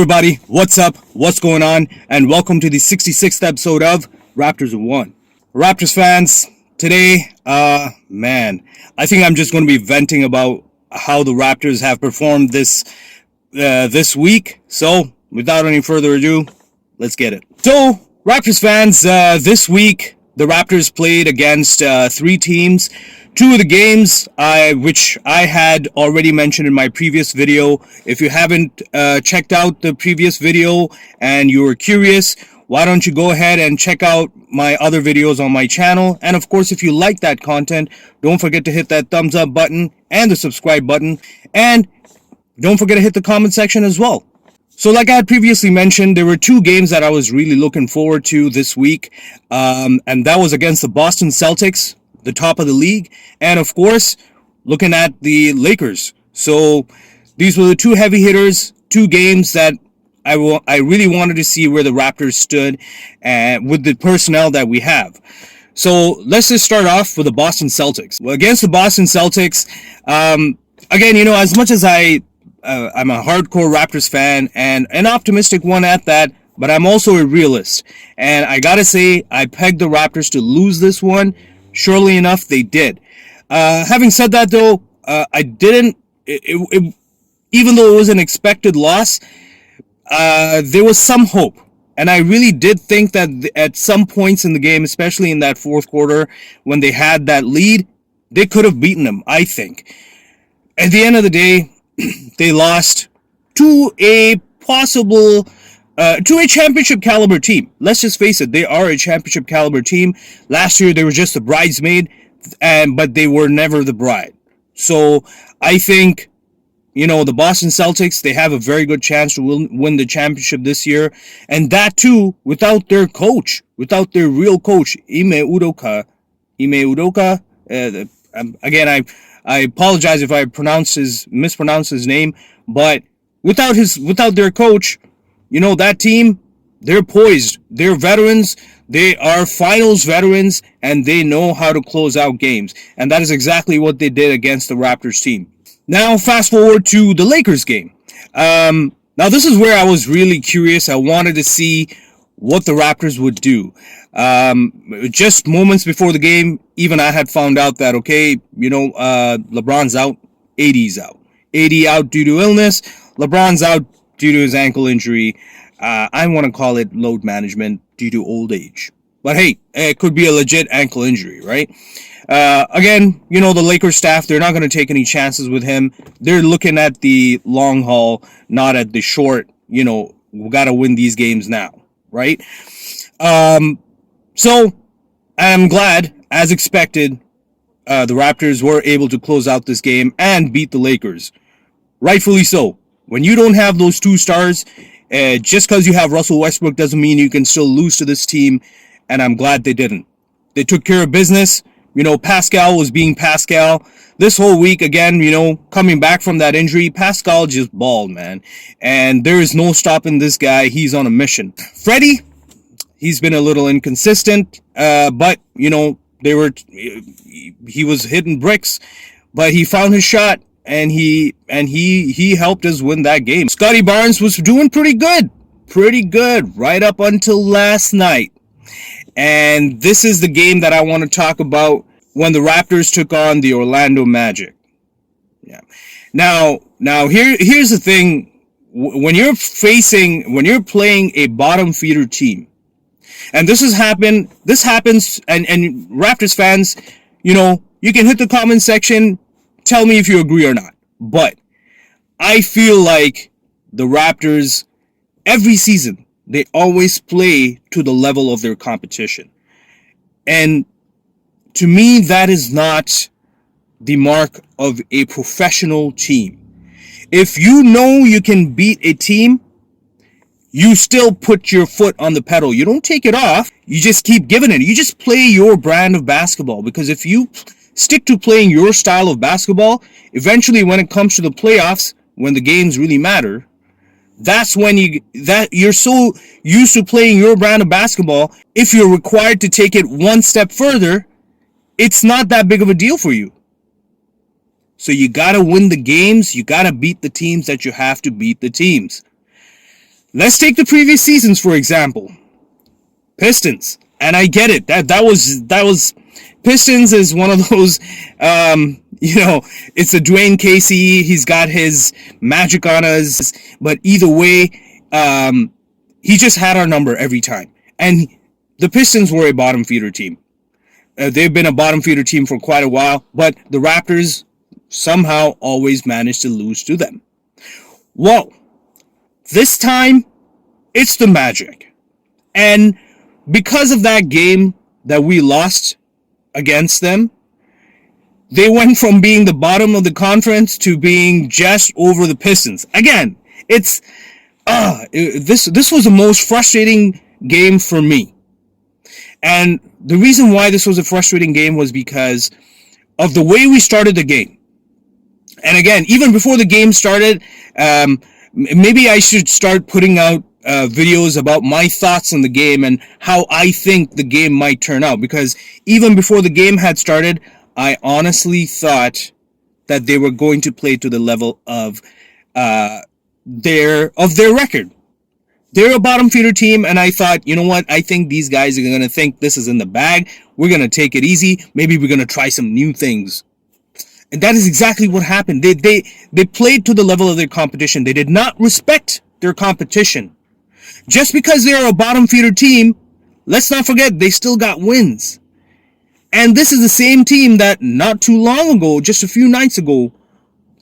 everybody, what's up, what's going on, and welcome to the 66th episode of Raptors in One. Raptors fans, today, I think I'm just going to be venting about how the Raptors have performed this week. So, without any further ado, let's get it. So, Raptors fans, this week, the Raptors played against three teams. Two of the games, which I had already mentioned in my previous video. If you haven't checked out the previous video and you were curious, why don't you go ahead and check out my other videos on my channel. And of course, if you like that content, don't forget to hit that thumbs up button and the subscribe button. And don't forget to hit the comment section as well. So like I had previously mentioned, there were two games that I was really looking forward to this week. And that was against the Boston Celtics, the top of the league, and of course, looking at the Lakers. So these were the two heavy hitters, two games that I really wanted to see where the Raptors stood with the personnel that we have. So let's just start off with the Boston Celtics. Well, against the Boston Celtics, again, you know, as much as I'm a hardcore Raptors fan and an optimistic one at that, but I'm also a realist. And I gotta say, I pegged the Raptors to lose this one. Surely enough, they did. Having said that, though, I didn't. Even though it was an expected loss, there was some hope, and I really did think that at some points in the game, especially in that fourth quarter, when they had that lead, they could have beaten them. I think. At the end of the day, they lost to a possible. To a championship caliber team. Let's just face it, they are a championship caliber team. Last year they were just a bridesmaid, but they were never the bride. So I think, you know, the Boston Celtics, they have a very good chance to win the championship this year. And that too, without their coach, without their real coach, Ime Udoka. Again, I apologize if I mispronounce his name, but without their coach, you know, that team, they're poised. They're veterans. They are finals veterans, and they know how to close out games. And that is exactly what they did against the Raptors team. Now, fast forward to the Lakers game. Now, this is where I was really curious. I wanted to see what the Raptors would do. Just moments before the game, even I had found out that, okay, you know, LeBron's out, AD's out. AD out due to illness, LeBron's out due to his ankle injury. I want to call it load management due to old age. But hey, it could be a legit ankle injury, right? Again, you know, the Lakers staff, they're not going to take any chances with him. They're looking at the long haul, not at the short, you know, we got to win these games now, right? So I'm glad, as expected, the Raptors were able to close out this game and beat the Lakers. Rightfully so. When you don't have those two stars, just because you have Russell Westbrook doesn't mean you can still lose to this team, and I'm glad they didn't. They took care of business. You know, Pascal was being Pascal. This whole week, again, you know, coming back from that injury, Pascal just balled, man. And there is no stopping this guy. He's on a mission. Freddie, he's been a little inconsistent, but, you know, he was hitting bricks, but he found his shot. And he helped us win that game. Scotty Barnes was doing pretty good, right up until last night. And this is the game that I want to talk about, when the Raptors took on the Orlando Magic. Yeah. Now here's the thing: when you're playing a bottom feeder team, and this happens, and Raptors fans, you know, you can hit the comment section. Tell me if you agree or not. But I feel like the Raptors, every season, they always play to the level of their competition. And to me, that is not the mark of a professional team. If you know you can beat a team, you still put your foot on the pedal. You don't take it off. You just keep giving it. You just play your brand of basketball. Because if you stick to playing your style of basketball, eventually when it comes to the playoffs, when the games really matter, that's when you're so used to playing your brand of basketball. If you're required to take it one step further, it's not that big of a deal for you. So you gotta win the games. You gotta beat the teams that you have to beat the teams. Let's take the previous seasons, for example. Pistons. And I get it. That was Pistons is one of those it's a Dwayne Casey, he's got his magic on us, but either way, he just had our number every time. And the Pistons were a bottom feeder team. They've been a bottom feeder team for quite a while, but the Raptors somehow always managed to lose to them. Well, this time, it's the Magic. And because of that game that we lost against them, they went from being the bottom of the conference to being just over the Pistons. Again, this was the most frustrating game for me. And the reason why this was a frustrating game was because of the way we started the game. And again, even before the game started, maybe I should start putting out videos about my thoughts on the game and how I think the game might turn out. Because even before the game had started, I honestly thought that they were going to play to the level of their record. They're a bottom feeder team, and I thought, you know what? I think these guys are going to think this is in the bag. We're going to take it easy. Maybe we're going to try some new things. And that is exactly what happened. They played to the level of their competition. They did not respect their competition. Just because they're a bottom feeder team, let's not forget they still got wins. And this is the same team that not too long ago, just a few nights ago,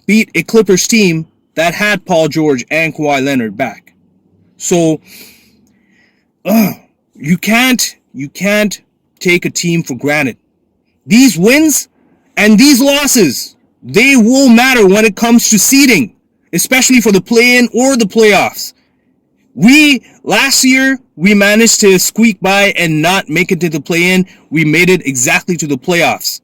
beat a Clippers team that had Paul George and Kawhi Leonard back. So, you can't take a team for granted. These wins and these losses, they will matter when it comes to seeding, especially for the play-in or the playoffs. Last year, we managed to squeak by and not make it to the play-in. We made it exactly to the playoffs.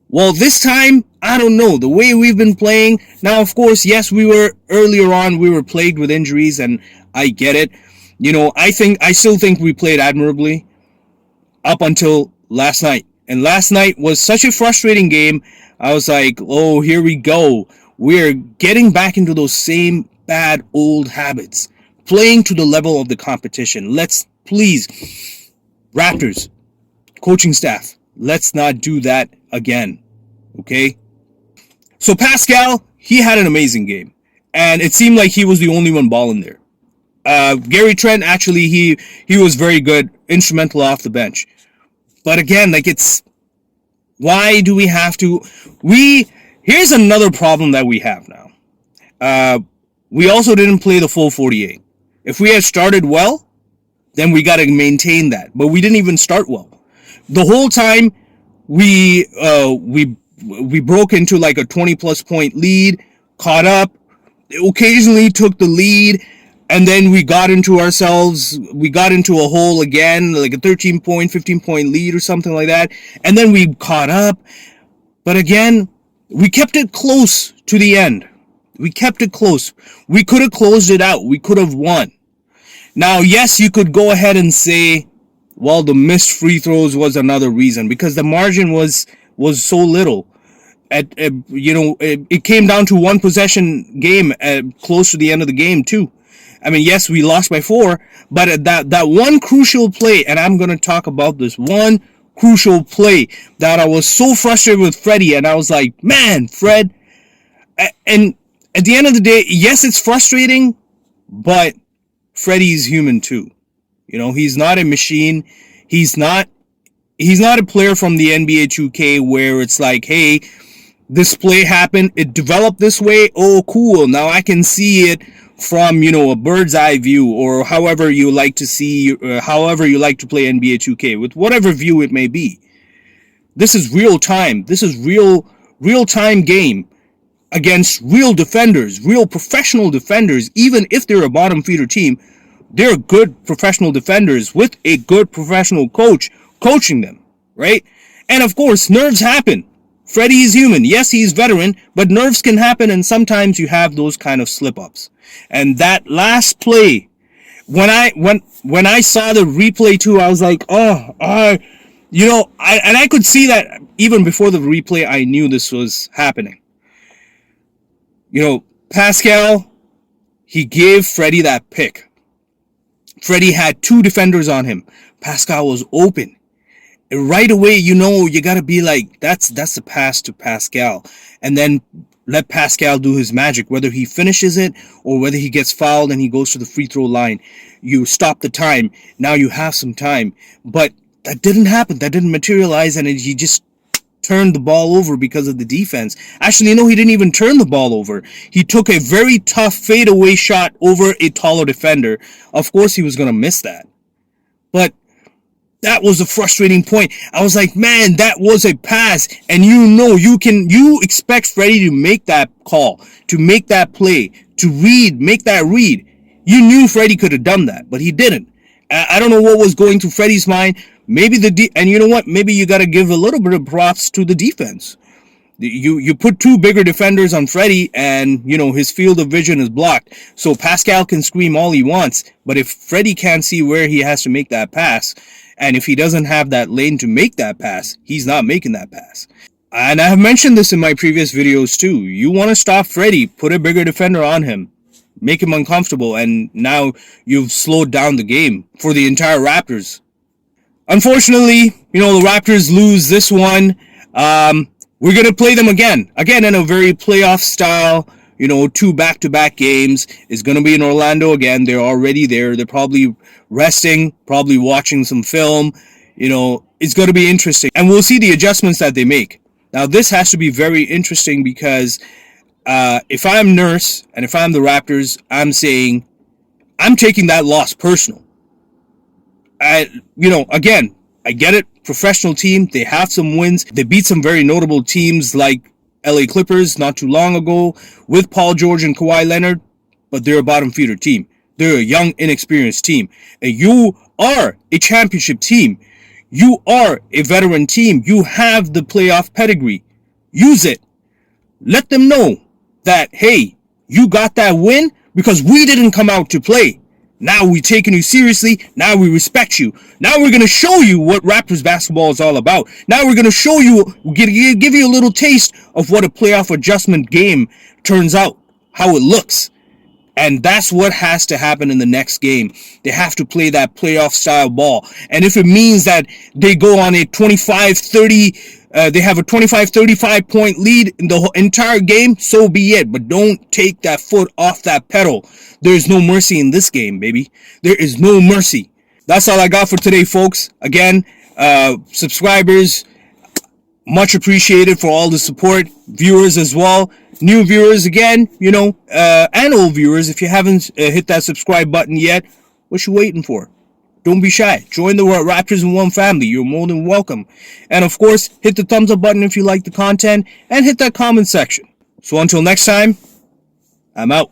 Well, this time, I don't know, the way we've been playing. Now, of course, yes, we were plagued with injuries, and I get it. I still think we played admirably up until last night. And last night was such a frustrating game. I was like, oh, here we go. We're getting back into those same bad old habits. Playing to the level of the competition. Let's please, Raptors, coaching staff, let's not do that again. Okay? So Pascal, he had an amazing game. And it seemed like he was the only one balling there. Gary Trent, actually, he was very good, instrumental off the bench. But again, why do we have to? Here's another problem that we have now. We also didn't play the full 48. If we had started well, then we got to maintain that. But we didn't even start well. The whole time, we broke into like a 20-plus point lead, caught up, occasionally took the lead, and then we got into a hole again, like a 13-point, 15-point lead or something like that, and then we caught up. But again, we kept it close to the end. We kept it close. We could have closed it out. We could have won. Now, yes, you could go ahead and say, well, the missed free throws was another reason, because the margin was so little. It came down to one possession game close to the end of the game too. I mean, yes, we lost by 4, but that one crucial play, and I'm going to talk about this one crucial play that I was so frustrated with Freddie, and I was like, man, Fred. And at the end of the day, yes, it's frustrating, but Freddie's human too. He's not a machine. He's not a player from the NBA 2K where it's like, hey, this play happened, it developed this way, oh, cool, now I can see it from, a bird's eye view, or however you like to see, however you like to play NBA 2K, with whatever view it may be. This is real time. This is real time game against real defenders, real professional defenders. Even if they're a bottom feeder team, they're good professional defenders with a good professional coach coaching them, right? And of course, nerves happen. Freddie is human. Yes, he's veteran, but nerves can happen, and sometimes you have those kind of slip-ups. And that last play, when I saw the replay too, I was like, I could see that even before the replay, I knew this was happening. Pascal, he gave Freddie that pick. Freddie had 2 defenders on him. Pascal was open. And right away, you got to be like, that's a pass to Pascal. And then let Pascal do his magic, whether he finishes it or whether he gets fouled and he goes to the free throw line. You stop the time. Now you have some time. But that didn't happen. That didn't materialize, and he just turned the ball over because of the defense. Actually, he didn't even turn the ball over. He took a very tough fadeaway shot over a taller defender. Of course, he was going to miss that. But that was a frustrating point. I was like, man, that was a pass. And you expect Freddie to make that call, to make that play, to make that read. You knew Freddie could have done that, but he didn't. I don't know what was going through Freddie's mind. Maybe and you know what? Maybe you got to give a little bit of props to the defense. You put 2 bigger defenders on Freddie, and his field of vision is blocked. So Pascal can scream all he wants, but if Freddie can't see where he has to make that pass, and if he doesn't have that lane to make that pass, he's not making that pass. And I have mentioned this in my previous videos too. You want to stop Freddie, put a bigger defender on him, make him uncomfortable, and now you've slowed down the game for the entire Raptors. Unfortunately, the Raptors lose this one. We're going to play them again in a very playoff style. 2 back-to-back games. Is going to be in Orlando again. They're already there. They're probably resting, probably watching some film. It's going to be interesting. And we'll see the adjustments that they make. Now, this has to be very interesting because if I'm Nurse and if I'm the Raptors, I'm saying I'm taking that loss personal. Again, I get it. Professional team. They have some wins. They beat some very notable teams like LA Clippers not too long ago with Paul George and Kawhi Leonard, but they're a bottom feeder team. They're a young, inexperienced team. And you are a championship team. You are a veteran team. You have the playoff pedigree. Use it. Let them know that, hey, you got that win because we didn't come out to play. Now we're taking you seriously. Now we respect you. Now we're going to show you what Raptors basketball is all about. Now we're going to show you, give you a little taste of what a playoff adjustment game turns out, how it looks. And that's what has to happen in the next game. They have to play that playoff style ball. And if it means that they go on a 25-30, they have a 25-35 point lead in the entire game, so be it. But don't take that foot off that pedal. There's no mercy in this game, baby. There is no mercy. That's all I got for today, folks. Again, subscribers, much appreciated for all the support. Viewers as well. New viewers again, and old viewers. If you haven't hit that subscribe button yet, what you waiting for? Don't be shy. Join the Raptors in One family. You're more than welcome. And of course, hit the thumbs up button if you like the content and hit that comment section. So until next time, I'm out.